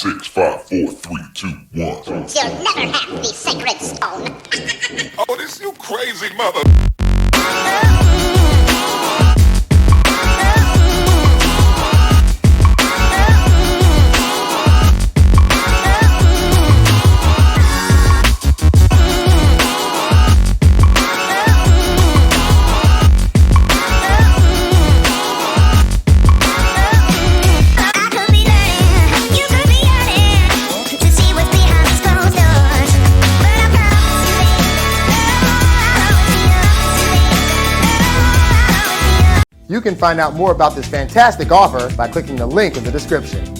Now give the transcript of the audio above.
6, 5, 4, 3, 2, 1. You'll never have the sacred stone. Oh, this you crazy mother. You can find out more about this fantastic offer by clicking the link in the description.